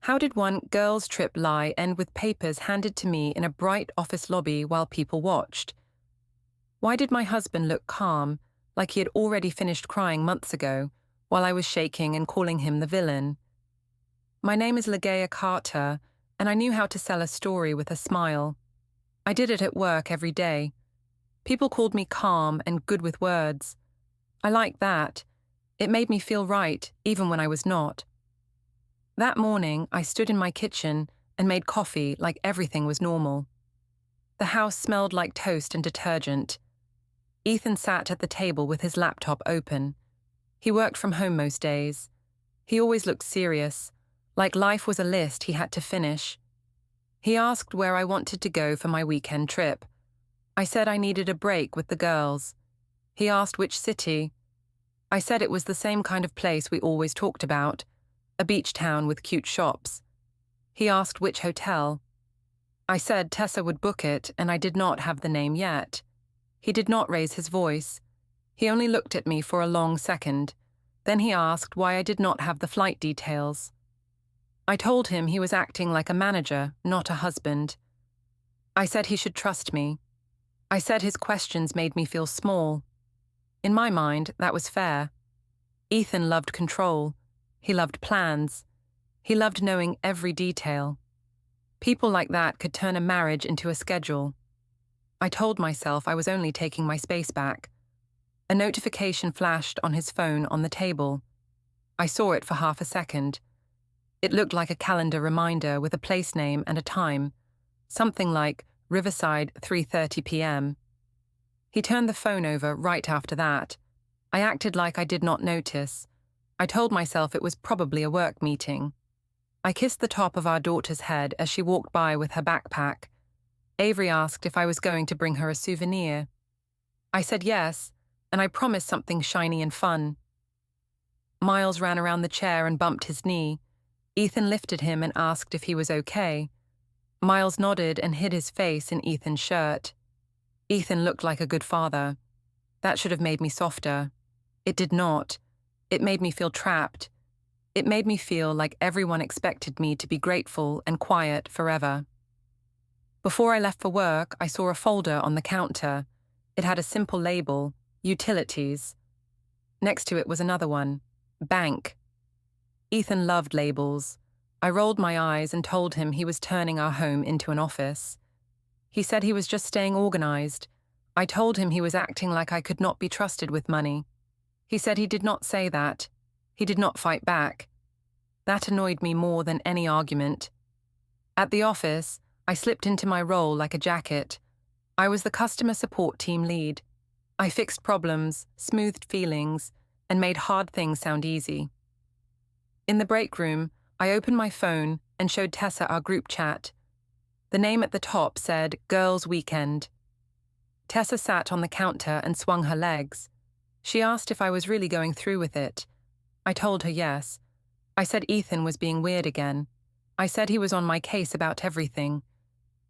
How did one girls' trip lie end with papers handed to me in a bright office lobby while people watched? Why did my husband look calm, like he had already finished crying months ago, while I was shaking and calling him the villain? My name is Ligeia Carter, and I knew how to sell a story with a smile. I did it at work every day. People called me calm and good with words. I liked that. It made me feel right, even when I was not. That morning, I stood in my kitchen and made coffee like everything was normal. The house smelled like toast and detergent. Ethan sat at the table with his laptop open. He worked from home most days. He always looked serious, like life was a list he had to finish. He asked where I wanted to go for my weekend trip. I said I needed a break with the girls. He asked which city. I said it was the same kind of place we always talked about, a beach town with cute shops. He asked which hotel. I said Tessa would book it, and I did not have the name yet. He did not raise his voice. He only looked at me for a long second. Then he asked why I did not have the flight details. I told him he was acting like a manager, not a husband. I said he should trust me. I said his questions made me feel small. In my mind, that was fair. Ethan loved control. He loved plans. He loved knowing every detail. People like that could turn a marriage into a schedule. I told myself I was only taking my space back. A notification flashed on his phone on the table. I saw it for half a second. It looked like a calendar reminder with a place name and a time, something like Riverside 3:30 p.m. He turned the phone over right after that. I acted like I did not notice. I told myself it was probably a work meeting. I kissed the top of our daughter's head as she walked by with her backpack. Avery asked if I was going to bring her a souvenir. I said yes, and I promised something shiny and fun. Miles ran around the chair and bumped his knee. Ethan lifted him and asked if he was okay. Miles nodded and hid his face in Ethan's shirt. Ethan looked like a good father. That should have made me softer. It did not. It made me feel trapped. It made me feel like everyone expected me to be grateful and quiet forever. Before I left for work, I saw a folder on the counter. It had a simple label, Utilities. Next to it was another one, Bank. Ethan loved labels. I rolled my eyes and told him he was turning our home into an office. He said he was just staying organized. I told him he was acting like I could not be trusted with money. He said he did not say that. He did not fight back. That annoyed me more than any argument. At the office, I slipped into my role like a jacket. I was the customer support team lead. I fixed problems, smoothed feelings, and made hard things sound easy. In the break room, I opened my phone and showed Tessa our group chat. The name at the top said Girls' Weekend. Tessa sat on the counter and swung her legs. She asked if I was really going through with it. I told her yes. I said Ethan was being weird again. I said he was on my case about everything.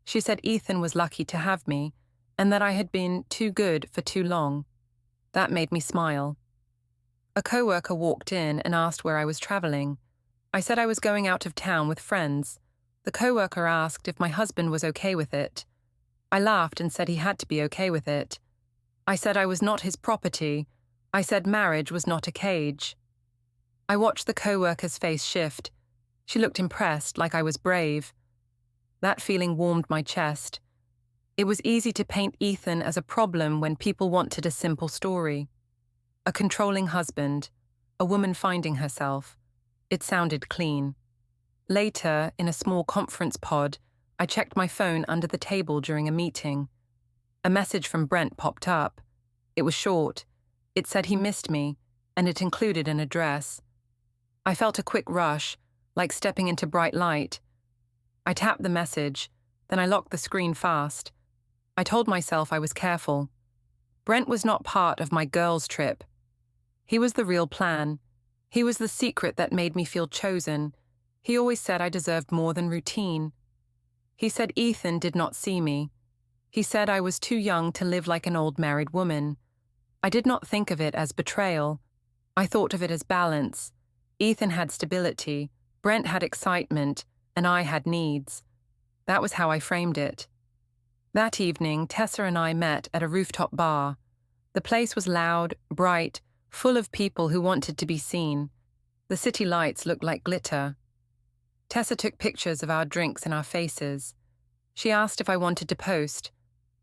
She said Ethan was lucky to have me, and that I had been too good for too long. That made me smile. A coworker walked in and asked where I was traveling. I said I was going out of town with friends. The coworker asked if my husband was okay with it. I laughed and said he had to be okay with it. I said I was not his property. I said marriage was not a cage. I watched the coworker's face shift. She looked impressed, like I was brave. That feeling warmed my chest. It was easy to paint Ethan as a problem when people wanted a simple story. A controlling husband, a woman finding herself. It sounded clean. Later, in a small conference pod, I checked my phone under the table during a meeting. A message from Brent popped up. It was short. It said he missed me, and it included an address. I felt a quick rush, like stepping into bright light. I tapped the message, then I locked the screen fast. I told myself I was careful. Brent was not part of my girls' trip. He was the real plan. He was the secret that made me feel chosen. He always said I deserved more than routine. He said Ethan did not see me. He said I was too young to live like an old married woman. I did not think of it as betrayal. I thought of it as balance. Ethan had stability. Brent had excitement, and I had needs. That was how I framed it. That evening, Tessa and I met at a rooftop bar. The place was loud, bright, full of people who wanted to be seen. The city lights looked like glitter. Tessa took pictures of our drinks and our faces. She asked if I wanted to post.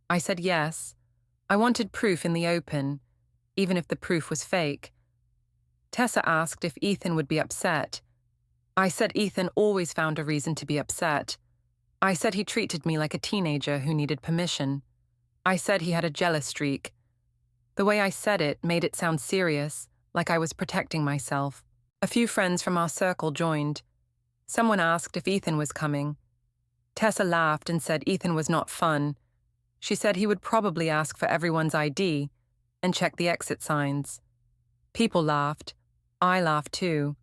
I said yes. I wanted proof in the open, even if the proof was fake. Tessa asked if Ethan would be upset. I said Ethan always found a reason to be upset. I said he treated me like a teenager who needed permission. I said he had a jealous streak. The way I said it made it sound serious, like I was protecting myself. A few friends from our circle joined. Someone asked if Ethan was coming. Tessa laughed and said Ethan was not fun. She said he would probably ask for everyone's ID and check the exit signs. People laughed. I laughed too.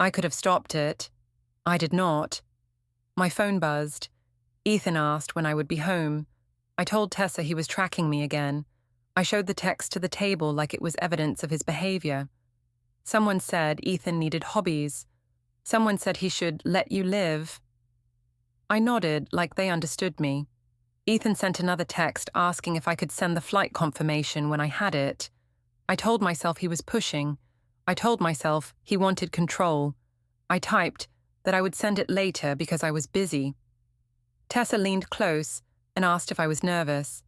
I could have stopped it. I did not. My phone buzzed. Ethan asked when I would be home. I told Tessa he was tracking me again. I showed the text to the table like it was evidence of his behavior. Someone said Ethan needed hobbies. Someone said he should let you live. I nodded like they understood me. Ethan sent another text asking if I could send the flight confirmation when I had it. I told myself he was pushing. I told myself he wanted control. I typed that I would send it later because I was busy. Tessa leaned close and asked if I was nervous.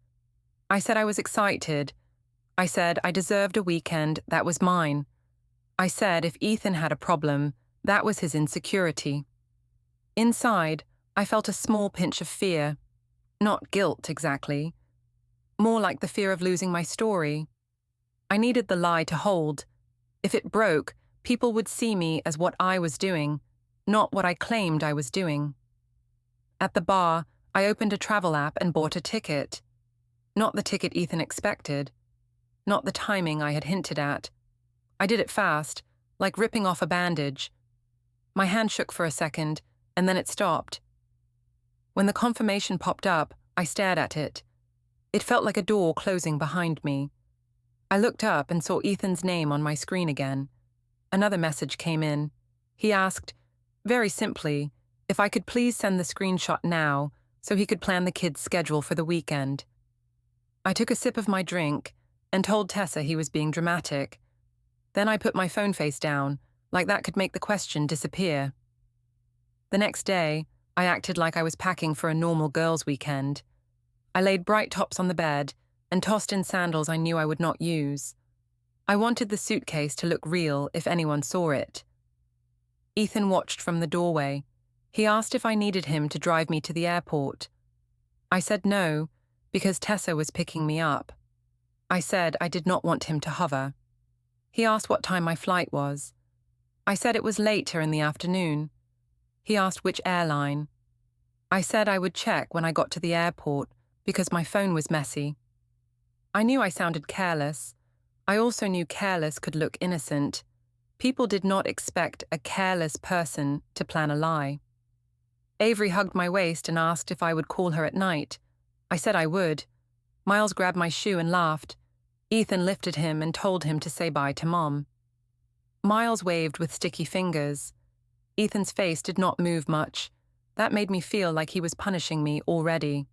I said I was excited. I said I deserved a weekend that was mine. I said if Ethan had a problem, that was his insecurity. Inside, I felt a small pinch of fear. Not guilt, exactly. More like the fear of losing my story. I needed the lie to hold. If it broke, people would see me as what I was doing, not what I claimed I was doing. At the bar, I opened a travel app and bought a ticket. Not the ticket Ethan expected. Not the timing I had hinted at. I did it fast, like ripping off a bandage. My hand shook for a second, and then it stopped. When the confirmation popped up, I stared at it. It felt like a door closing behind me. I looked up and saw Ethan's name on my screen again. Another message came in. He asked, very simply, if I could please send the screenshot now so he could plan the kids' schedule for the weekend. I took a sip of my drink and told Tessa he was being dramatic. Then I put my phone face down, like that could make the question disappear. The next day, I acted like I was packing for a normal girls' weekend. I laid bright tops on the bed and tossed in sandals I knew I would not use. I wanted the suitcase to look real if anyone saw it. Ethan watched from the doorway. He asked if I needed him to drive me to the airport. I said no, because Tessa was picking me up. I said I did not want him to hover. He asked what time my flight was. I said it was later in the afternoon. He asked which airline. I said I would check when I got to the airport because my phone was messy. I knew I sounded careless. I also knew careless could look innocent. People did not expect a careless person to plan a lie. Avery hugged my waist and asked if I would call her at night. I said I would. Miles grabbed my shoe and laughed. Ethan lifted him and told him to say bye to Mom. Miles waved with sticky fingers. Ethan's face did not move much. That made me feel like he was punishing me already.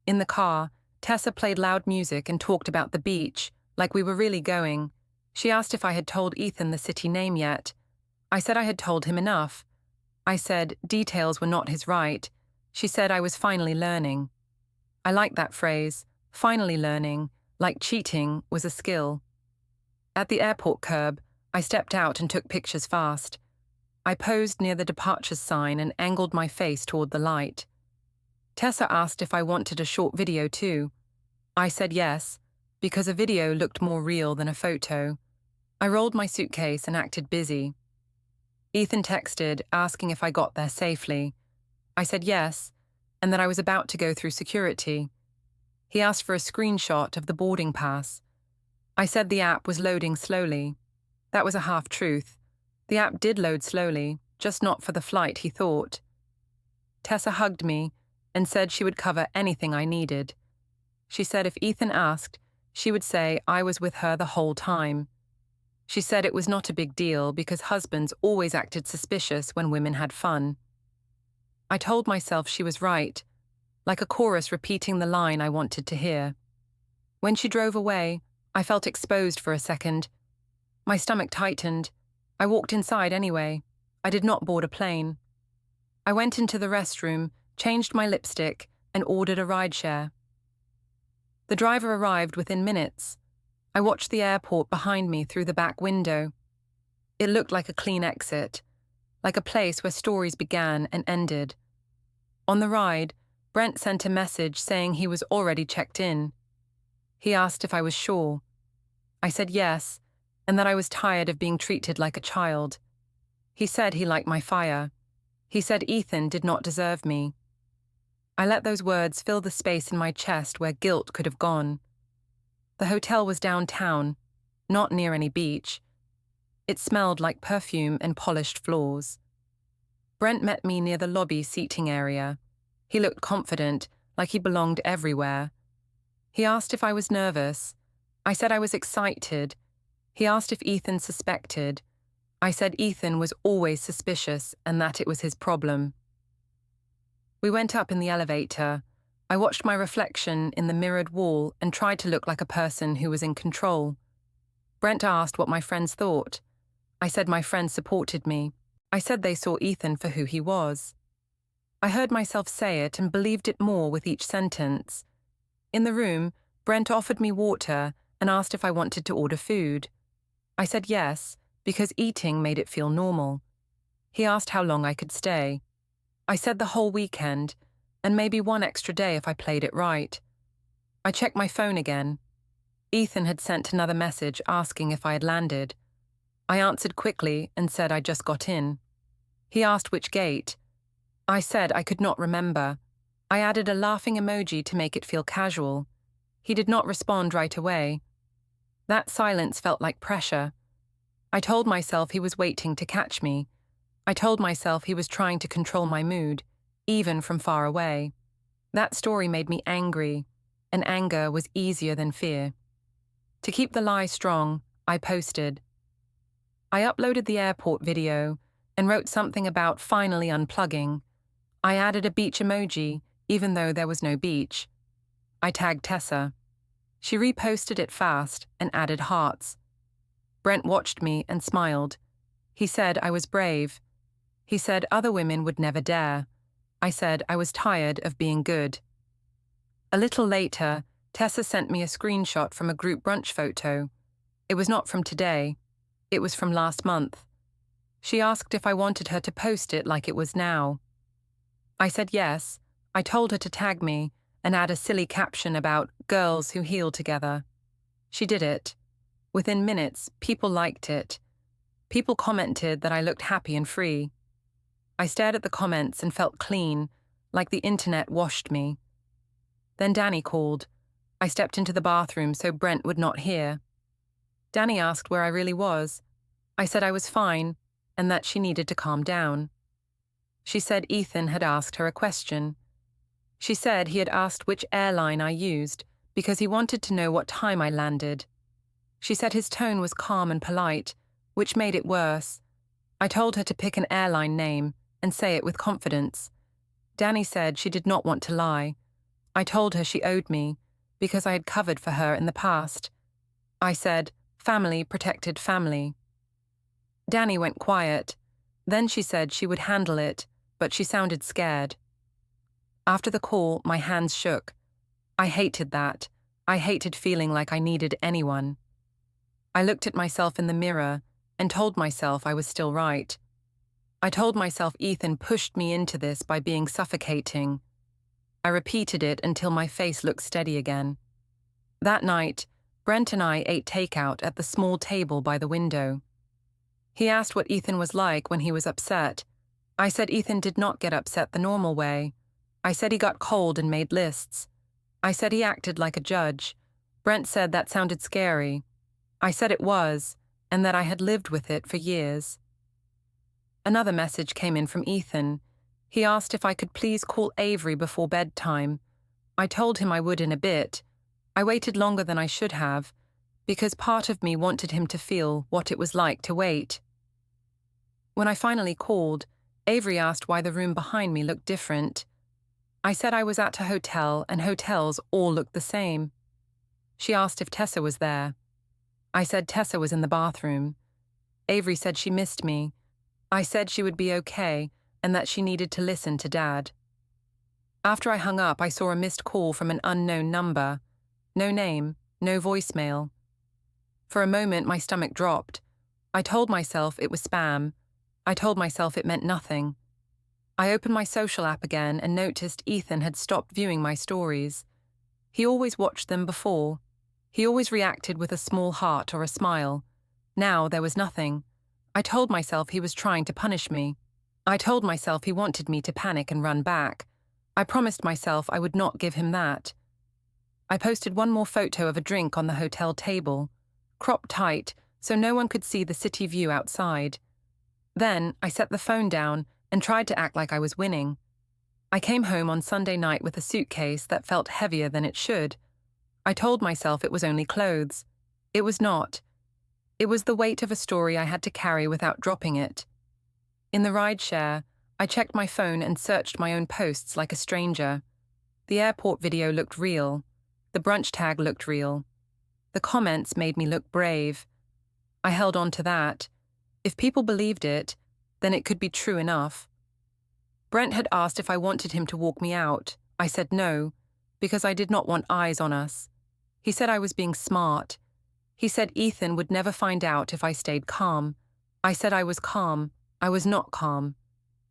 In the car, Tessa played loud music and talked about the beach, like we were really going. She asked if I had told Ethan the city name yet. I said I had told him enough. I said details were not his right. She said I was finally learning. I liked that phrase, finally learning, like cheating was a skill. At the airport curb, I stepped out and took pictures fast. I posed near the departures sign and angled my face toward the light. Tessa asked if I wanted a short video too. I said yes, because a video looked more real than a photo. I rolled my suitcase and acted busy. Ethan texted, asking if I got there safely. I said yes, and that I was about to go through security. He asked for a screenshot of the boarding pass. I said the app was loading slowly. That was a half-truth. The app did load slowly, just not for the flight, he thought. Tessa hugged me and said she would cover anything I needed. She said if Ethan asked, she would say I was with her the whole time. She said it was not a big deal because husbands always acted suspicious when women had fun. I told myself she was right, like a chorus repeating the line I wanted to hear. When she drove away, I felt exposed for a second. My stomach tightened. I walked inside anyway. I did not board a plane. I went into the restroom, changed my lipstick, and ordered a rideshare. The driver arrived within minutes. I watched the airport behind me through the back window. It looked like a clean exit, like a place where stories began and ended. On the ride, Brent sent a message saying he was already checked in. He asked if I was sure. I said yes, and that I was tired of being treated like a child. He said he liked my fire. He said Ethan did not deserve me. I let those words fill the space in my chest where guilt could have gone. The hotel was downtown, not near any beach. It smelled like perfume and polished floors. Brent met me near the lobby seating area. He looked confident, like he belonged everywhere. He asked if I was nervous. I said I was excited. He asked if Ethan suspected. I said Ethan was always suspicious and that it was his problem. We went up in the elevator. I watched my reflection in the mirrored wall and tried to look like a person who was in control. Brent asked what my friends thought. I said my friends supported me. I said they saw Ethan for who he was. I heard myself say it and believed it more with each sentence. In the room, Brent offered me water and asked if I wanted to order food. I said yes, because eating made it feel normal. He asked how long I could stay. I said the whole weekend, and maybe one extra day if I played it right. I checked my phone again. Ethan had sent another message asking if I had landed. I answered quickly and said I just got in. He asked which gate. I said I could not remember. I added a laughing emoji to make it feel casual. He did not respond right away. That silence felt like pressure. I told myself he was waiting to catch me. I told myself he was trying to control my mood, even from far away. That story made me angry, and anger was easier than fear. To keep the lie strong, I posted. I uploaded the airport video and wrote something about finally unplugging. I added a beach emoji, even though there was no beach. I tagged Tessa. She reposted it fast and added hearts. Brent watched me and smiled. He said I was brave. He said other women would never dare. I said I was tired of being good. A little later, Tessa sent me a screenshot from a group brunch photo. It was not from today. It was from last month. She asked if I wanted her to post it like it was now. I said yes. I told her to tag me and add a silly caption about girls who heal together. She did it. Within minutes, people liked it. People commented that I looked happy and free. I stared at the comments and felt clean, like the internet washed me. Then Danny called. I stepped into the bathroom so Brent would not hear. Danny asked where I really was. I said I was fine and that she needed to calm down. She said Ethan had asked her a question. She said he had asked which airline I used because he wanted to know what time I landed. She said his tone was calm and polite, which made it worse. I told her to pick an airline name and say it with confidence. Danny said she did not want to lie. I told her she owed me because I had covered for her in the past. I said, family protected family. Danny went quiet. Then she said she would handle it, but she sounded scared. After the call, my hands shook. I hated that. I hated feeling like I needed anyone. I looked at myself in the mirror and told myself I was still right. I told myself Ethan pushed me into this by being suffocating. I repeated it until my face looked steady again. That night, Brent and I ate takeout at the small table by the window. He asked what Ethan was like when he was upset. I said Ethan did not get upset the normal way. I said he got cold and made lists. I said he acted like a judge. Brent said that sounded scary. I said it was, and that I had lived with it for years. Another message came in from Ethan. He asked if I could please call Avery before bedtime. I told him I would in a bit. I waited longer than I should have. because part of me wanted him to feel what it was like to wait. When I finally called, Avery asked why the room behind me looked different. I said I was at a hotel and hotels all looked the same. She asked if Tessa was there. I said Tessa was in the bathroom. Avery said she missed me. I said she would be okay and that she needed to listen to Dad. After I hung up, I saw a missed call from an unknown number. No name, no voicemail. For a moment, my stomach dropped. I told myself it was spam. I told myself it meant nothing. I opened my social app again and noticed Ethan had stopped viewing my stories. He always watched them before. He always reacted with a small heart or a smile. Now there was nothing. I told myself he was trying to punish me. I told myself he wanted me to panic and run back. I promised myself I would not give him that. I posted one more photo of a drink on the hotel table, cropped tight so no one could see the city view outside. Then I set the phone down and tried to act like I was winning. I came home on Sunday night with a suitcase that felt heavier than it should. I told myself it was only clothes. It was not. It was the weight of a story I had to carry without dropping it. In the rideshare, I checked my phone and searched my own posts like a stranger. The airport video looked real. The brunch tag looked real. The comments made me look brave. I held on to that. If people believed it, then it could be true enough. Brent had asked if I wanted him to walk me out. I said no, because I did not want eyes on us. He said I was being smart. He said Ethan would never find out if I stayed calm. I said I was calm. I was not calm.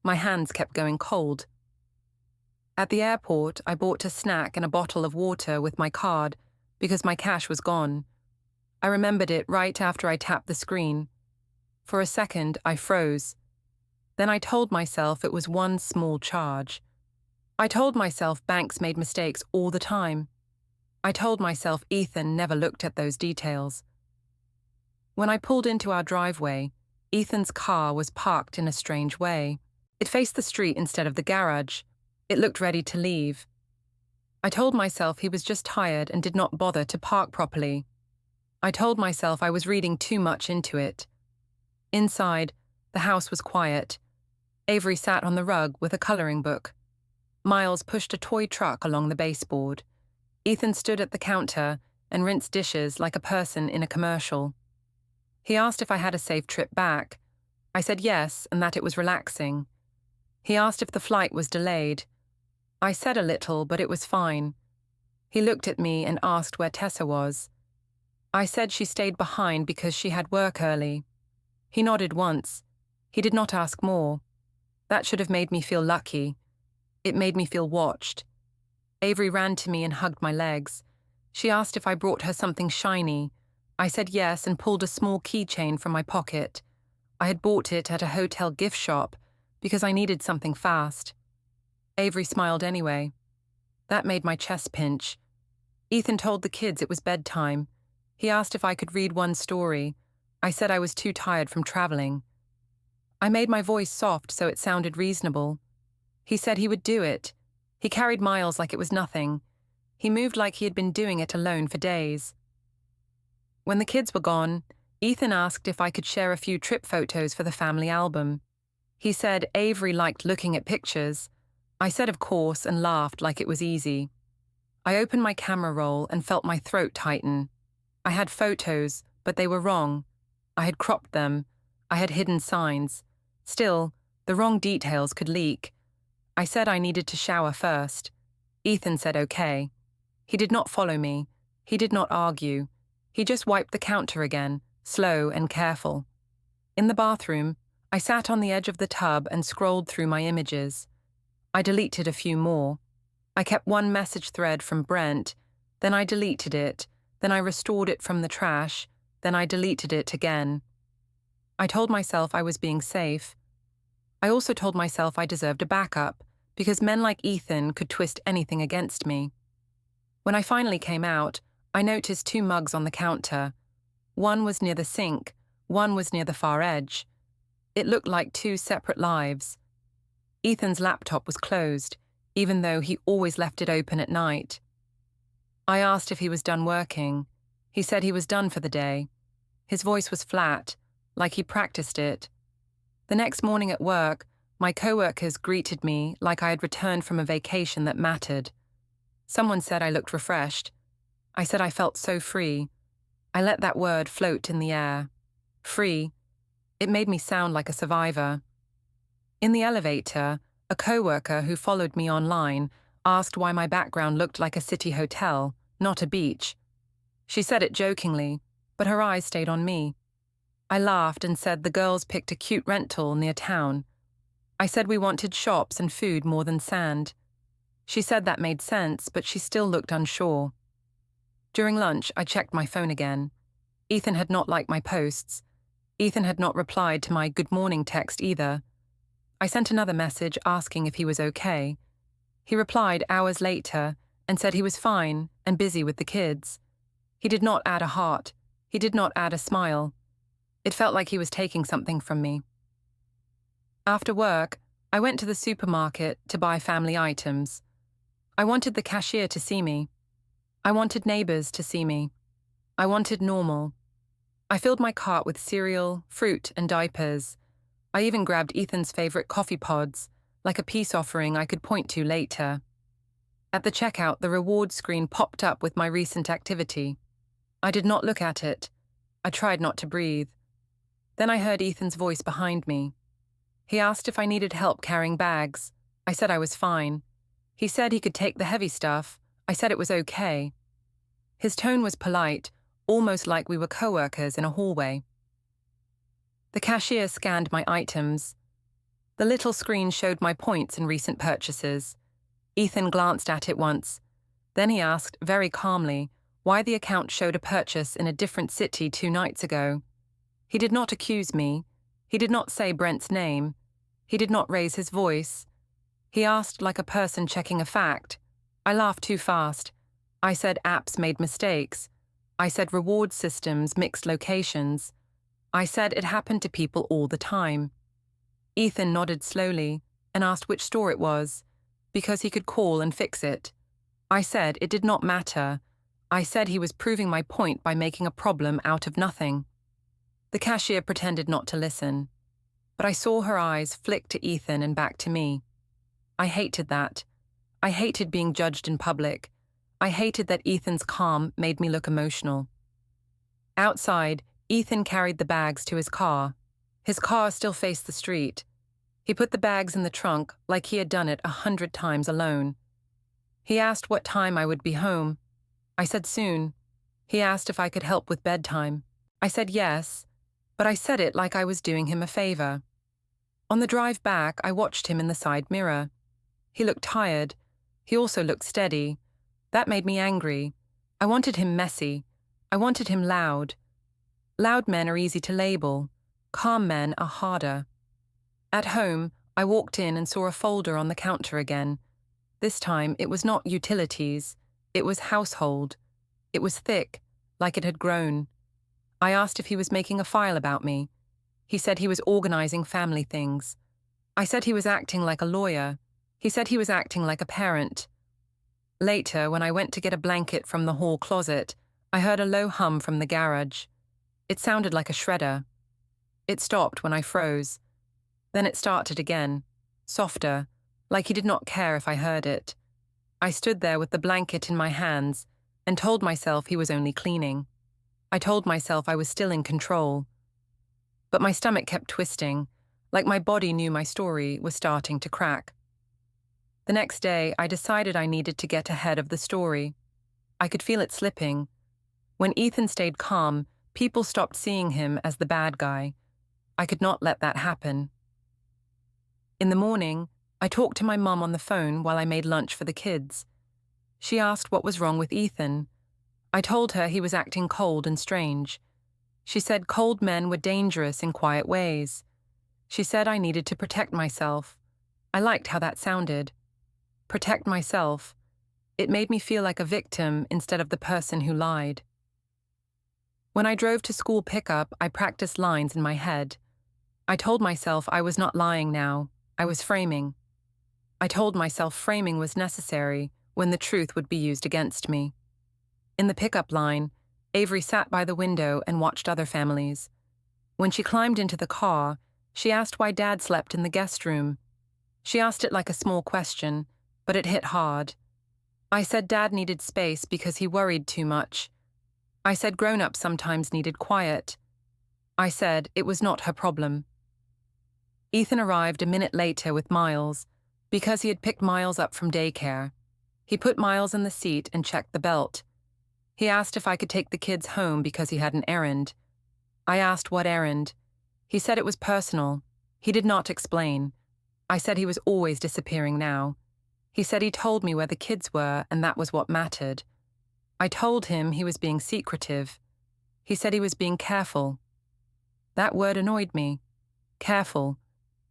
My hands kept going cold. At the airport, I bought a snack and a bottle of water with my card because my cash was gone. I remembered it right after I tapped the screen. For a second, I froze. Then I told myself it was one small charge. I told myself banks made mistakes all the time. I told myself Ethan never looked at those details. When I pulled into our driveway, Ethan's car was parked in a strange way. It faced the street instead of the garage. It looked ready to leave. I told myself he was just tired and did not bother to park properly. I told myself I was reading too much into it. Inside, the house was quiet. Avery sat on the rug with a coloring book. Miles pushed a toy truck along the baseboard. Ethan stood at the counter and rinsed dishes like a person in a commercial. He asked if I had a safe trip back. I said yes, and that it was relaxing. He asked if the flight was delayed. I said a little, but it was fine. He looked at me and asked where Tessa was. I said she stayed behind because she had work early. He nodded once. He did not ask more. That should have made me feel lucky. It made me feel watched. Avery ran to me and hugged my legs. She asked if I brought her something shiny. I said yes and pulled a small keychain from my pocket. I had bought it at a hotel gift shop because I needed something fast. Avery smiled anyway. That made my chest pinch. Ethan told the kids it was bedtime. He asked if I could read one story. I said I was too tired from traveling. I made my voice soft so it sounded reasonable. He said he would do it. He carried Miles like it was nothing. He moved like he had been doing it alone for days. When the kids were gone, Ethan asked if I could share a few trip photos for the family album. He said Avery liked looking at pictures. I said of course and laughed like it was easy. I opened my camera roll and felt my throat tighten. I had photos, but they were wrong. I had cropped them. I had hidden signs. Still, the wrong details could leak. I said I needed to shower first. Ethan said okay. He did not follow me. He did not argue. He just wiped the counter again, slow and careful. In the bathroom, I sat on the edge of the tub and scrolled through my images. I deleted a few more. I kept one message thread from Brent, then I deleted it, then I restored it from the trash, then I deleted it again. I told myself I was being safe. I also told myself I deserved a backup, because men like Ethan could twist anything against me. When I finally came out, I noticed 2 mugs on the counter. One was near the sink, one was near the far edge. It looked like 2 separate lives. Ethan's laptop was closed, even though he always left it open at night. I asked if he was done working. He said he was done for the day. His voice was flat, like he practiced it. The next morning at work, my coworkers greeted me like I had returned from a vacation that mattered. Someone said I looked refreshed. I said I felt so free. I let that word float in the air. Free. It made me sound like a survivor. In the elevator, a coworker who followed me online asked why my background looked like a city hotel, not a beach. She said it jokingly, but her eyes stayed on me. I laughed and said the girls picked a cute rental near town. I said we wanted shops and food more than sand. She said that made sense, but she still looked unsure. During lunch, I checked my phone again. Ethan had not liked my posts. Ethan had not replied to my good morning text either. I sent another message asking if he was okay. He replied hours later and said he was fine and busy with the kids. He did not add a heart. He did not add a smile. It felt like he was taking something from me. After work, I went to the supermarket to buy family items. I wanted the cashier to see me. I wanted neighbors to see me. I wanted normal. I filled my cart with cereal, fruit, and diapers. I even grabbed Ethan's favorite coffee pods, like a peace offering I could point to later. At the checkout, the reward screen popped up with my recent activity. I did not look at it. I tried not to breathe. Then I heard Ethan's voice behind me. He asked if I needed help carrying bags. I said I was fine. He said he could take the heavy stuff. I said it was okay. His tone was polite, almost like we were coworkers in a hallway. The cashier scanned my items. The little screen showed my points and recent purchases. Ethan glanced at it once. Then he asked, very calmly, why the account showed a purchase in a different city 2 nights ago. He did not accuse me. He did not say Brent's name. He did not raise his voice. He asked like a person checking a fact. I laughed too fast. I said apps made mistakes. I said reward systems mixed locations. I said it happened to people all the time. Ethan nodded slowly and asked which store it was, because he could call and fix it. I said it did not matter. I said he was proving my point by making a problem out of nothing. The cashier pretended not to listen, but I saw her eyes flick to Ethan and back to me. I hated that. I hated being judged in public. I hated that Ethan's calm made me look emotional. Outside, Ethan carried the bags to his car. His car still faced the street. He put the bags in the trunk like he had done it 100 times alone. He asked what time I would be home. I said soon. He asked if I could help with bedtime. I said yes, but I said it like I was doing him a favor. On the drive back, I watched him in the side mirror. He looked tired. He also looked steady. That made me angry. I wanted him messy. I wanted him loud. Loud men are easy to label. Calm men are harder. At home, I walked in and saw a folder on the counter again. This time, it was not utilities. It was household. It was thick, like it had grown. I asked if he was making a file about me. He said he was organizing family things. I said he was acting like a lawyer. He said he was acting like a parent. Later, when I went to get a blanket from the hall closet, I heard a low hum from the garage. It sounded like a shredder. It stopped when I froze. Then it started again, softer, like he did not care if I heard it. I stood there with the blanket in my hands and told myself he was only cleaning. I told myself I was still in control. But my stomach kept twisting, like my body knew my story was starting to crack. The next day, I decided I needed to get ahead of the story. I could feel it slipping. When Ethan stayed calm, people stopped seeing him as the bad guy. I could not let that happen. In the morning, I talked to my mum on the phone while I made lunch for the kids. She asked what was wrong with Ethan. I told her he was acting cold and strange. She said cold men were dangerous in quiet ways. She said I needed to protect myself. I liked how that sounded. Protect myself. It made me feel like a victim instead of the person who lied. When I drove to school pickup, I practiced lines in my head. I told myself I was not lying now. I was framing. I told myself framing was necessary when the truth would be used against me. In the pickup line, Avery sat by the window and watched other families. When she climbed into the car, she asked why Dad slept in the guest room. She asked it like a small question, but it hit hard. I said Dad needed space because he worried too much. I said grown-ups sometimes needed quiet. I said it was not her problem. Ethan arrived a minute later with Miles, because he had picked Miles up from daycare. He put Miles in the seat and checked the belt. He asked if I could take the kids home because he had an errand. I asked what errand. He said it was personal. He did not explain. I said he was always disappearing now. He said he told me where the kids were and that was what mattered. I told him he was being secretive. He said he was being careful. That word annoyed me. Careful.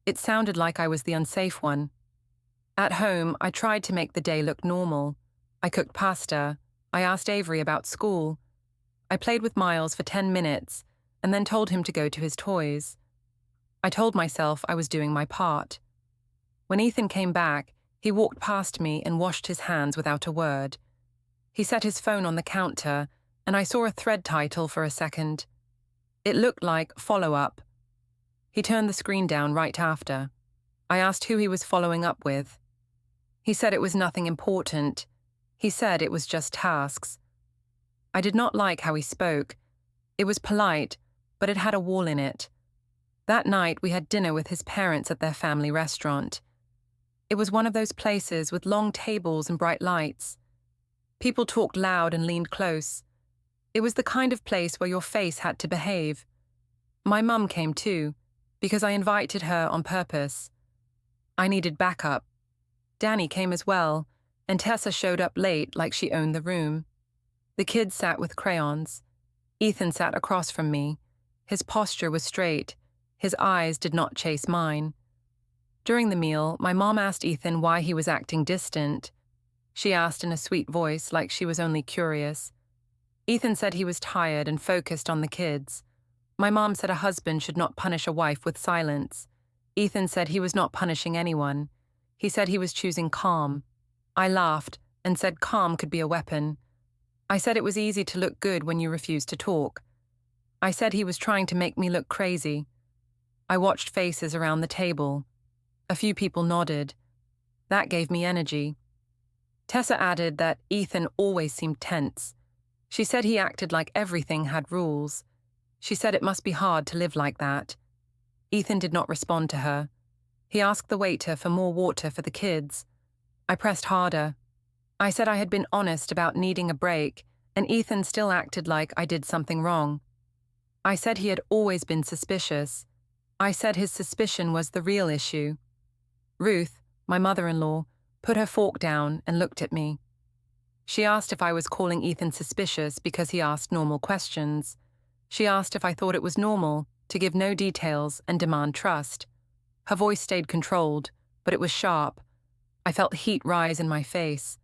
It sounded like I was the unsafe one. At home, I tried to make the day look normal. I cooked pasta. I asked Avery about school. I played with Miles for 10 minutes and then told him to go to his toys. I told myself I was doing my part. When Ethan came back, he walked past me and washed his hands without a word. He set his phone on the counter, and I saw a thread title for a second. It looked like follow-up. He turned the screen down right after. I asked who he was following up with. He said it was nothing important. He said it was just tasks. I did not like how he spoke. It was polite, but it had a wall in it. That night we had dinner with his parents at their family restaurant. It was one of those places with long tables and bright lights. People talked loud and leaned close. It was the kind of place where your face had to behave. My mum came too, because I invited her on purpose. I needed backup. Danny came as well, and Tessa showed up late like she owned the room. The kids sat with crayons. Ethan sat across from me. His posture was straight. His eyes did not chase mine. During the meal, my mom asked Ethan why he was acting distant. She asked in a sweet voice, like she was only curious. Ethan said he was tired and focused on the kids. My mom said a husband should not punish a wife with silence. Ethan said he was not punishing anyone. He said he was choosing calm. I laughed and said calm could be a weapon. I said it was easy to look good when you refused to talk. I said he was trying to make me look crazy. I watched faces around the table. A few people nodded. That gave me energy. Tessa added that Ethan always seemed tense. She said he acted like everything had rules. She said it must be hard to live like that. Ethan did not respond to her. He asked the waiter for more water for the kids. I pressed harder. I said I had been honest about needing a break, and Ethan still acted like I did something wrong. I said he had always been suspicious. I said his suspicion was the real issue. Ruth, my mother-in-law, put her fork down and looked at me. She asked if I was calling Ethan suspicious because he asked normal questions. She asked if I thought it was normal to give no details and demand trust. Her voice stayed controlled, but it was sharp. I felt heat rise in my face.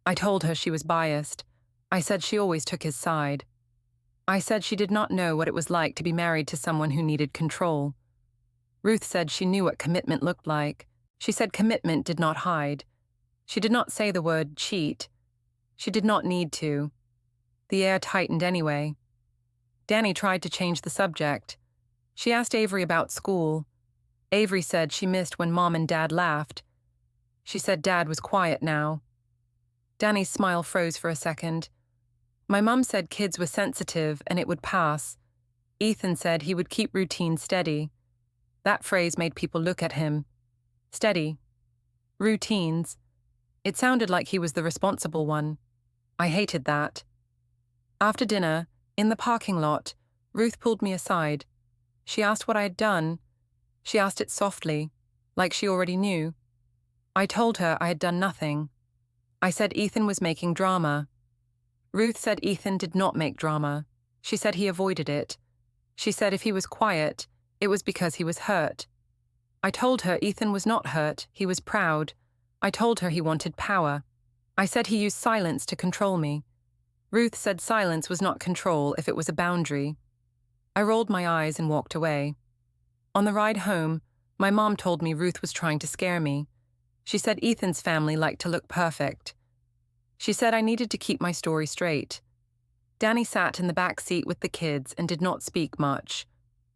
I told her she was biased. I said she always took his side. I said she did not know what it was like to be married to someone who needed control. Ruth said she knew what commitment looked like. She said commitment did not hide. She did not say the word cheat. She did not need to. The air tightened anyway. Danny tried to change the subject. She asked Avery about school. Avery said she missed when Mom and Dad laughed. She said Dad was quiet now. Danny's smile froze for a second. My mum said kids were sensitive and it would pass. Ethan said he would keep routine steady. That phrase made people look at him. Steady. Routines. It sounded like he was the responsible one. I hated that. After dinner, in the parking lot, Ruth pulled me aside. She asked what I had done. She asked it softly, like she already knew. I told her I had done nothing. I said Ethan was making drama. Ruth said Ethan did not make drama. She said he avoided it. She said if he was quiet, it was because he was hurt. I told her Ethan was not hurt, he was proud. I told her he wanted power. I said he used silence to control me. Ruth said silence was not control if it was a boundary. I rolled my eyes and walked away. On the ride home, my mom told me Ruth was trying to scare me. She said Ethan's family liked to look perfect. She said I needed to keep my story straight. Danny sat in the back seat with the kids and did not speak much.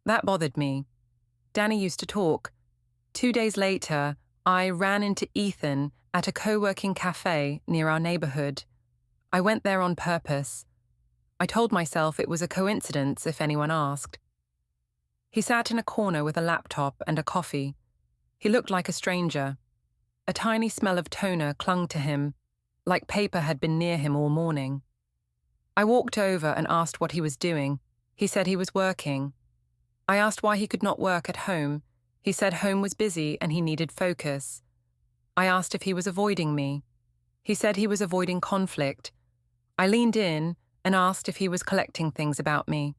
That bothered me. Danny used to talk. 2 days later, I ran into Ethan at a co-working cafe near our neighborhood. I went there on purpose. I told myself it was a coincidence if anyone asked. He sat in a corner with a laptop and a coffee. He looked like a stranger. A tiny smell of toner clung to him, like paper had been near him all morning. I walked over and asked what he was doing. He said he was working. I asked why he could not work at home. He said home was busy and he needed focus. I asked if he was avoiding me. He said he was avoiding conflict. I leaned in and asked if he was collecting things about me.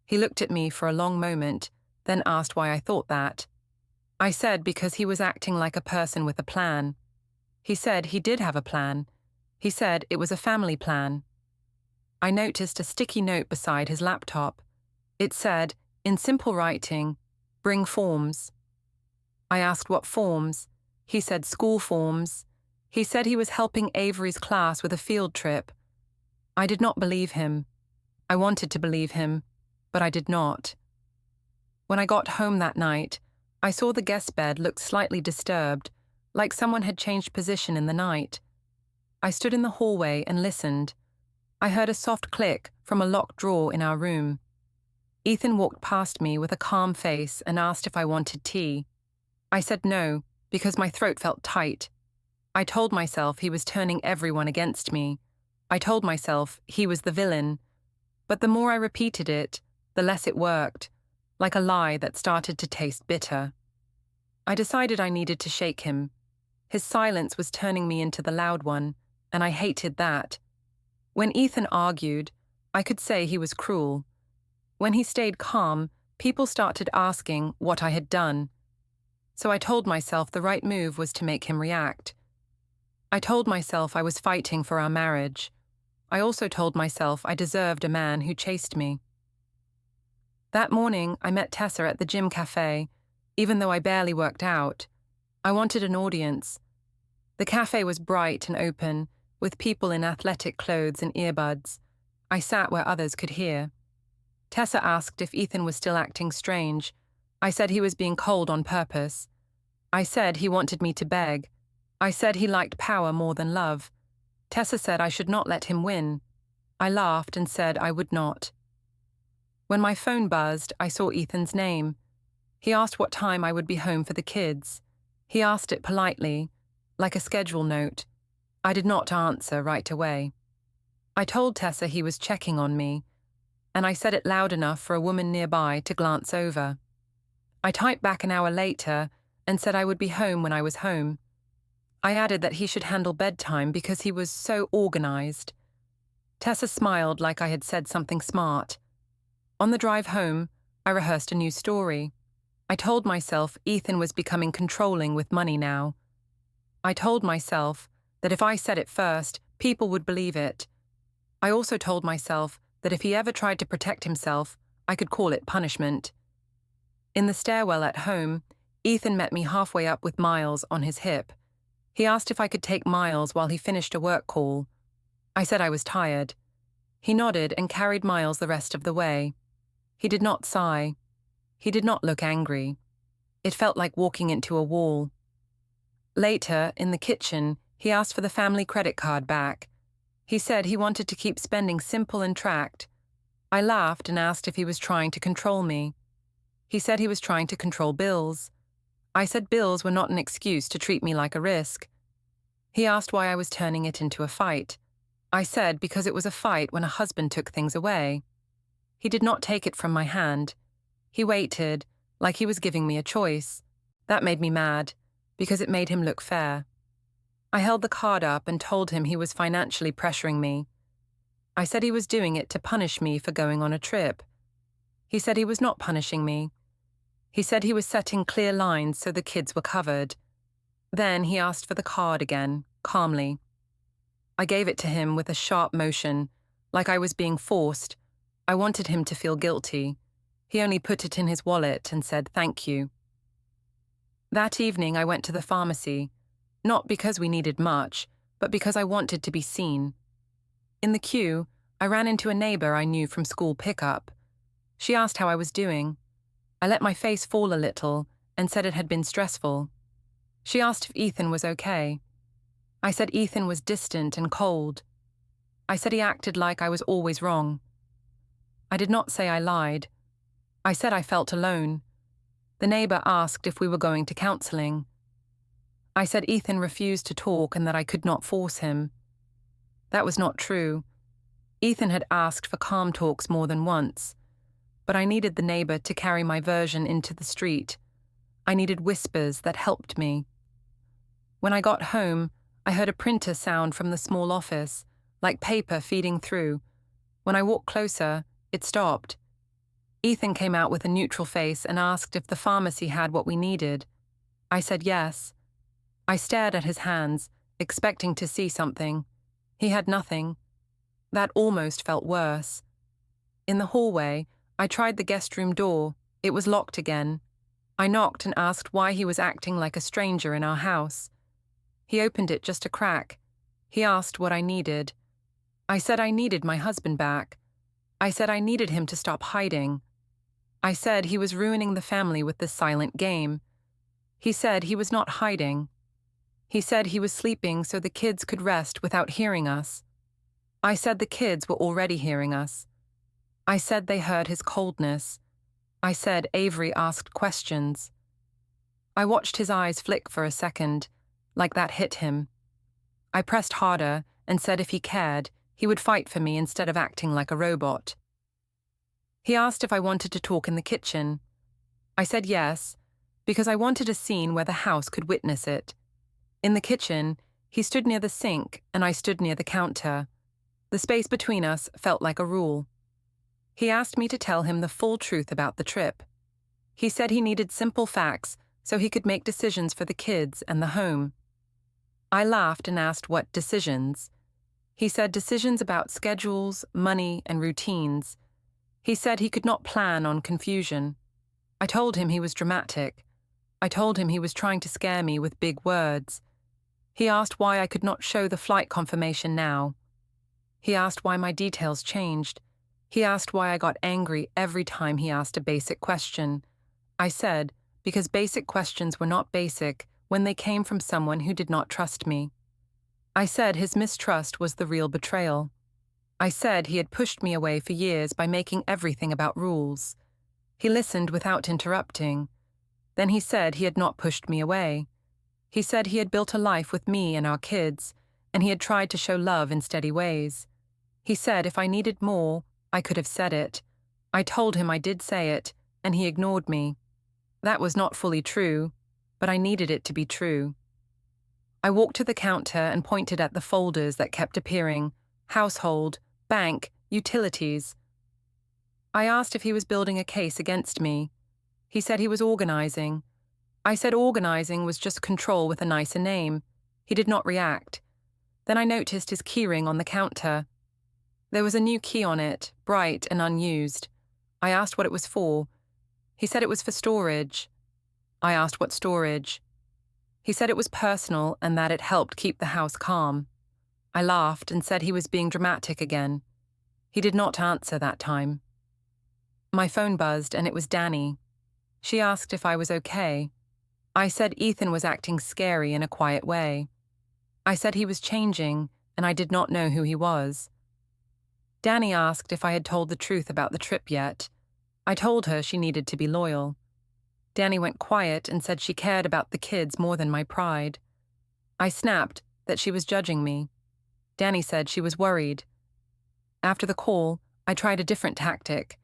He looked at me for a long moment, then asked why I thought that. I said because he was acting like a person with a plan. He said he did have a plan. He said it was a family plan. I noticed a sticky note beside his laptop. It said, in simple writing, "Bring forms." I asked what forms. He said school forms. He said he was helping Avery's class with a field trip. I did not believe him. I wanted to believe him, but I did not. When I got home that night, I saw the guest bed looked slightly disturbed, like someone had changed position in the night. I stood in the hallway and listened. I heard a soft click from a locked drawer in our room. Ethan walked past me with a calm face and asked if I wanted tea. I said no, because my throat felt tight. I told myself he was turning everyone against me. I told myself he was the villain. But the more I repeated it, the less it worked, like a lie that started to taste bitter. I decided I needed to shake him. His silence was turning me into the loud one, and I hated that. When Ethan argued, I could say he was cruel. When he stayed calm, people started asking what I had done. So I told myself the right move was to make him react. I told myself I was fighting for our marriage. I also told myself I deserved a man who chased me. That morning, I met Tessa at the gym cafe. Even though I barely worked out, I wanted an audience. The cafe was bright and open, with people in athletic clothes and earbuds. I sat where others could hear. Tessa asked if Ethan was still acting strange. I said he was being cold on purpose. I said he wanted me to beg. I said he liked power more than love. Tessa said I should not let him win. I laughed and said I would not. When my phone buzzed, I saw Ethan's name. He asked what time I would be home for the kids. He asked it politely, like a schedule note. I did not answer right away. I told Tessa he was checking on me, and I said it loud enough for a woman nearby to glance over. I typed back an hour later and said I would be home when I was home. I added that he should handle bedtime because he was so organized. Tessa smiled like I had said something smart. On the drive home, I rehearsed a new story. I told myself Ethan was becoming controlling with money now. I told myself that if I said it first, people would believe it. I also told myself that if he ever tried to protect himself, I could call it punishment. In the stairwell at home, Ethan met me halfway up with Miles on his hip. He asked if I could take Miles while he finished a work call. I said I was tired. He nodded and carried Miles the rest of the way. He did not sigh. He did not look angry. It felt like walking into a wall. Later, in the kitchen, he asked for the family credit card back. He said he wanted to keep spending simple and tracked. I laughed and asked if he was trying to control me. He said he was trying to control bills. I said bills were not an excuse to treat me like a risk. He asked why I was turning it into a fight. I said because it was a fight when a husband took things away. He did not take it from my hand. He waited, like he was giving me a choice. That made me mad, because it made him look fair. I held the card up and told him he was financially pressuring me. I said he was doing it to punish me for going on a trip. He said he was not punishing me. He said he was setting clear lines so the kids were covered. Then he asked for the card again, calmly. I gave it to him with a sharp motion, like I was being forced. I wanted him to feel guilty. He only put it in his wallet and said thank you. That evening I went to the pharmacy, not because we needed much, but because I wanted to be seen. In the queue, I ran into a neighbor I knew from school pickup. She asked how I was doing. I let my face fall a little and said it had been stressful. She asked if Ethan was okay. I said Ethan was distant and cold. I said he acted like I was always wrong. I did not say I lied. I said I felt alone. The neighbor asked if we were going to counseling. I said Ethan refused to talk and that I could not force him. That was not true. Ethan had asked for calm talks more than once, but I needed the neighbor to carry my version into the street. I needed whispers that helped me. When I got home, I heard a printer sound from the small office, like paper feeding through. When I walked closer, it stopped. Ethan came out with a neutral face and asked if the pharmacy had what we needed. I said yes. I stared at his hands, expecting to see something. He had nothing. That almost felt worse. In the hallway, I tried the guest room door. It was locked again. I knocked and asked why he was acting like a stranger in our house. He opened it just a crack. He asked what I needed. I said I needed my husband back. I said I needed him to stop hiding. I said he was ruining the family with this silent game. He said he was not hiding. He said he was sleeping so the kids could rest without hearing us. I said the kids were already hearing us. I said they heard his coldness. I said Avery asked questions. I watched his eyes flick for a second, like that hit him. I pressed harder and said if he cared, he would fight for me instead of acting like a robot. He asked if I wanted to talk in the kitchen. I said yes, because I wanted a scene where the house could witness it. In the kitchen, he stood near the sink and I stood near the counter. The space between us felt like a rule. He asked me to tell him the full truth about the trip. He said he needed simple facts so he could make decisions for the kids and the home. I laughed and asked what decisions. He said decisions about schedules, money, and routines. He said he could not plan on confusion. I told him he was dramatic. I told him he was trying to scare me with big words. He asked why I could not show the flight confirmation now. He asked why my details changed. He asked why I got angry every time he asked a basic question. I said, because basic questions were not basic when they came from someone who did not trust me. I said his mistrust was the real betrayal. I said he had pushed me away for years by making everything about rules. He listened without interrupting. Then he said he had not pushed me away. He said he had built a life with me and our kids, and he had tried to show love in steady ways. He said if I needed more, I could have said it. I told him I did say it, and he ignored me. That was not fully true, but I needed it to be true. I walked to the counter and pointed at the folders that kept appearing: household, bank, utilities. I asked if he was building a case against me. He said he was organizing. I said organizing was just control with a nicer name. He did not react. Then I noticed his keyring on the counter. There was a new key on it, bright and unused. I asked what it was for. He said it was for storage. I asked what storage. He said it was personal and that it helped keep the house calm. I laughed and said he was being dramatic again. He did not answer that time. My phone buzzed and it was Danny. She asked if I was okay. I said Ethan was acting scary in a quiet way. I said he was changing and I did not know who he was. Danny asked if I had told the truth about the trip yet. I told her she needed to be loyal. Danny went quiet and said she cared about the kids more than my pride. I snapped that she was judging me. Danny said she was worried. After the call, I tried a different tactic.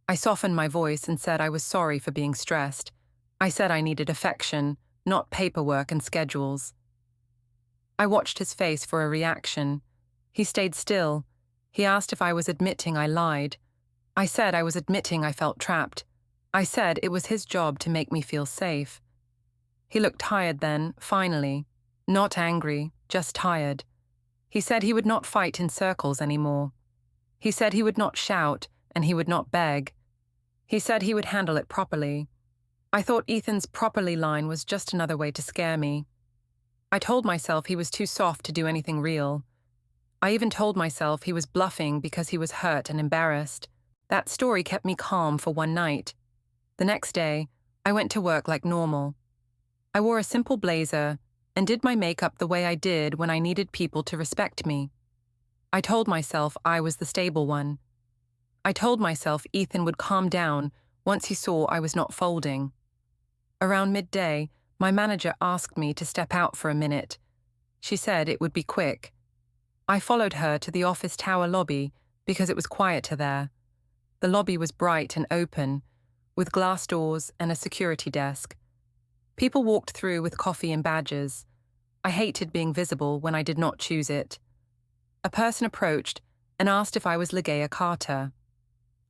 I softened my voice and said I was sorry for being stressed. I said I needed affection, not paperwork and schedules. I watched his face for a reaction. He stayed still. He asked if I was admitting I lied. I said I was admitting I felt trapped. I said it was his job to make me feel safe. He looked tired then, finally. Not angry, just tired. He said he would not fight in circles anymore. He said he would not shout, and he would not beg. He said he would handle it properly. I thought Ethan's properly line was just another way to scare me. I told myself he was too soft to do anything real. I even told myself he was bluffing because he was hurt and embarrassed. That story kept me calm for one night. The next day, I went to work like normal. I wore a simple blazer and did my makeup the way I did when I needed people to respect me. I told myself I was the stable one. I told myself Ethan would calm down once he saw I was not folding. Around midday, my manager asked me to step out for a minute. She said it would be quick. I followed her to the office tower lobby because it was quieter there. The lobby was bright and open, with glass doors and a security desk. People walked through with coffee and badges. I hated being visible when I did not choose it. A person approached and asked if I was Ligeia Carter.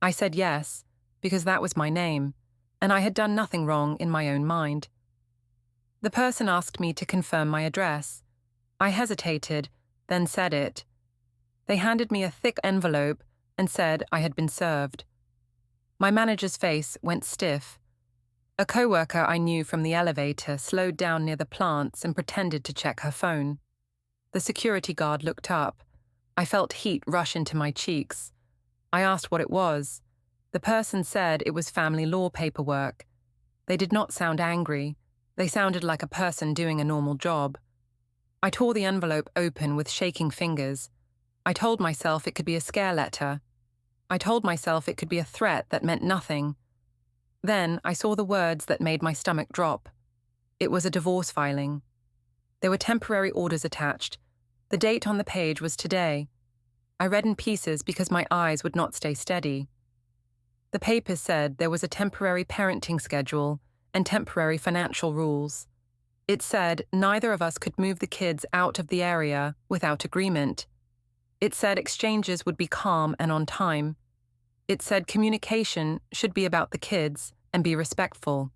I said yes, because that was my name, and I had done nothing wrong in my own mind. The person asked me to confirm my address. I hesitated, then said it. They handed me a thick envelope and said I had been served. My manager's face went stiff. A coworker I knew from the elevator slowed down near the plants and pretended to check her phone. The security guard looked up. I felt heat rush into my cheeks. I asked what it was. The person said it was family law paperwork. They did not sound angry. They sounded like a person doing a normal job. I tore the envelope open with shaking fingers. I told myself it could be a scare letter. I told myself it could be a threat that meant nothing. Then I saw the words that made my stomach drop. It was a divorce filing. There were temporary orders attached. The date on the page was today. I read in pieces because my eyes would not stay steady. The papers said there was a temporary parenting schedule and temporary financial rules. It said neither of us could move the kids out of the area without agreement. It said exchanges would be calm and on time. It said communication should be about the kids and be respectful.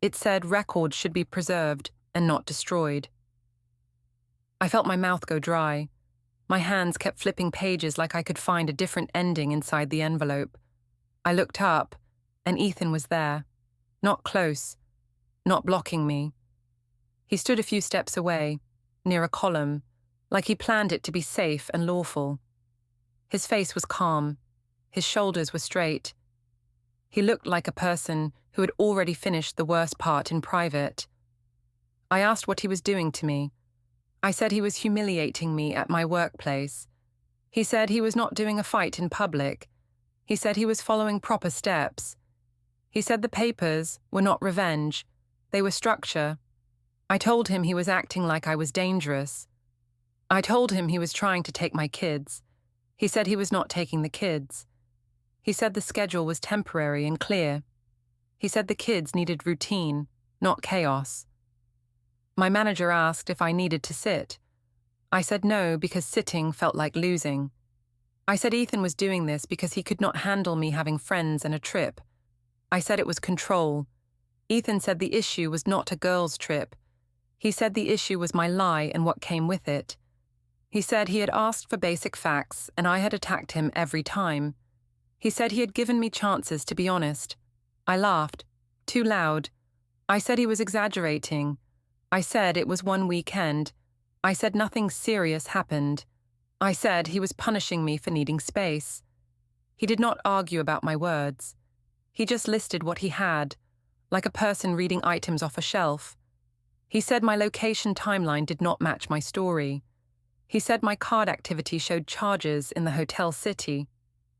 It said records should be preserved and not destroyed. I felt my mouth go dry. My hands kept flipping pages like I could find a different ending inside the envelope. I looked up, and Ethan was there. Not close, not blocking me. He stood a few steps away, near a column, like he planned it to be safe and lawful. His face was calm. His shoulders were straight. He looked like a person who had already finished the worst part in private. I asked what he was doing to me. I said he was humiliating me at my workplace. He said he was not doing a fight in public. He said he was following proper steps. He said the papers were not revenge. They were structure. I told him he was acting like I was dangerous. I told him he was trying to take my kids. He said he was not taking the kids. He said the schedule was temporary and clear. He said the kids needed routine, not chaos. My manager asked if I needed to sit. I said no because sitting felt like losing. I said Ethan was doing this because he could not handle me having friends and a trip. I said it was control. Ethan said the issue was not a girls' trip. He said the issue was my lie and what came with it. He said he had asked for basic facts and I had attacked him every time. He said he had given me chances to be honest. I laughed. Too loud. I said he was exaggerating. I said it was one weekend. I said nothing serious happened. I said he was punishing me for needing space. He did not argue about my words. He just listed what he had, like a person reading items off a shelf. He said my location timeline did not match my story. He said my card activity showed charges in the hotel city.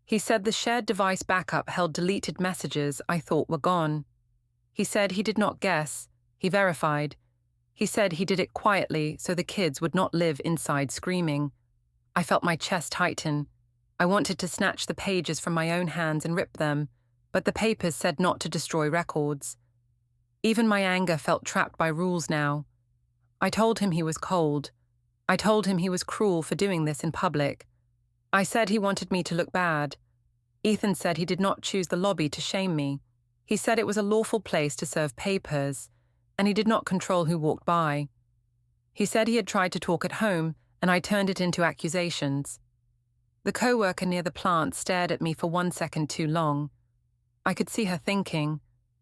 He said the shared device backup held deleted messages I thought were gone. He said he did not guess. He verified. He said he did it quietly so the kids would not live inside screaming. I felt my chest tighten. I wanted to snatch the pages from my own hands and rip them, but the papers said not to destroy records. Even my anger felt trapped by rules now. I told him he was cold. I told him he was cruel for doing this in public. I said he wanted me to look bad. Ethan said he did not choose the lobby to shame me. He said it was a lawful place to serve papers, and he did not control who walked by. He said he had tried to talk at home, and I turned it into accusations. The co-worker near the plant stared at me for 1 second too long. I could see her thinking.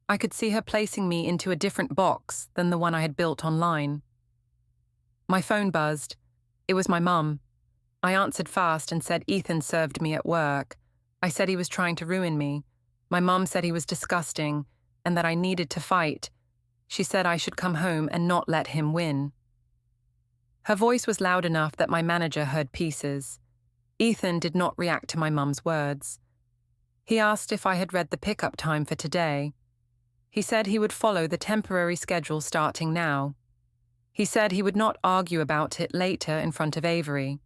I could see her placing me into a different box than the one I had built online. My phone buzzed. It was my mum. I answered fast and said Ethan served me at work. I said he was trying to ruin me. My mom said he was disgusting and that I needed to fight. She said I should come home and not let him win. Her voice was loud enough that my manager heard pieces. Ethan did not react to my mum's words. He asked if I had read the pickup time for today. He said he would follow the temporary schedule starting now. He said he would not argue about it later in front of Avery.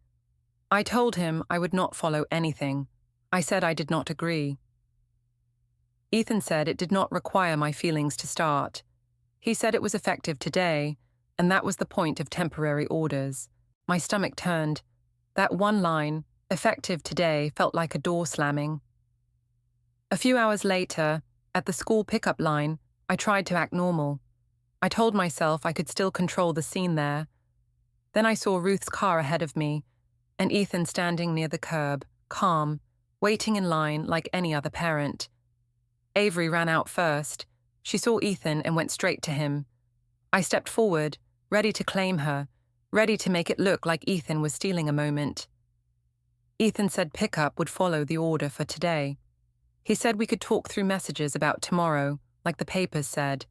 I told him I would not follow anything. I said I did not agree. Ethan said it did not require my feelings to start. He said it was effective today, and that was the point of temporary orders. My stomach turned. That one line, effective today, felt like a door slamming. A few hours later, at the school pickup line, I tried to act normal. I told myself I could still control the scene there. Then I saw Ruth's car ahead of me, and Ethan standing near the curb, calm, waiting in line like any other parent. Avery ran out first. She saw Ethan and went straight to him. I stepped forward, ready to claim her, ready to make it look like Ethan was stealing a moment. Ethan said pickup would follow the order for today. He said we could talk through messages about tomorrow, like the papers said.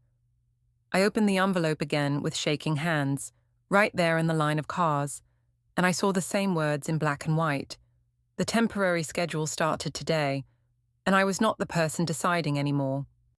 I opened the envelope again with shaking hands, right there in the line of cars, and I saw the same words in black and white. The temporary schedule started today, and I was not the person deciding anymore.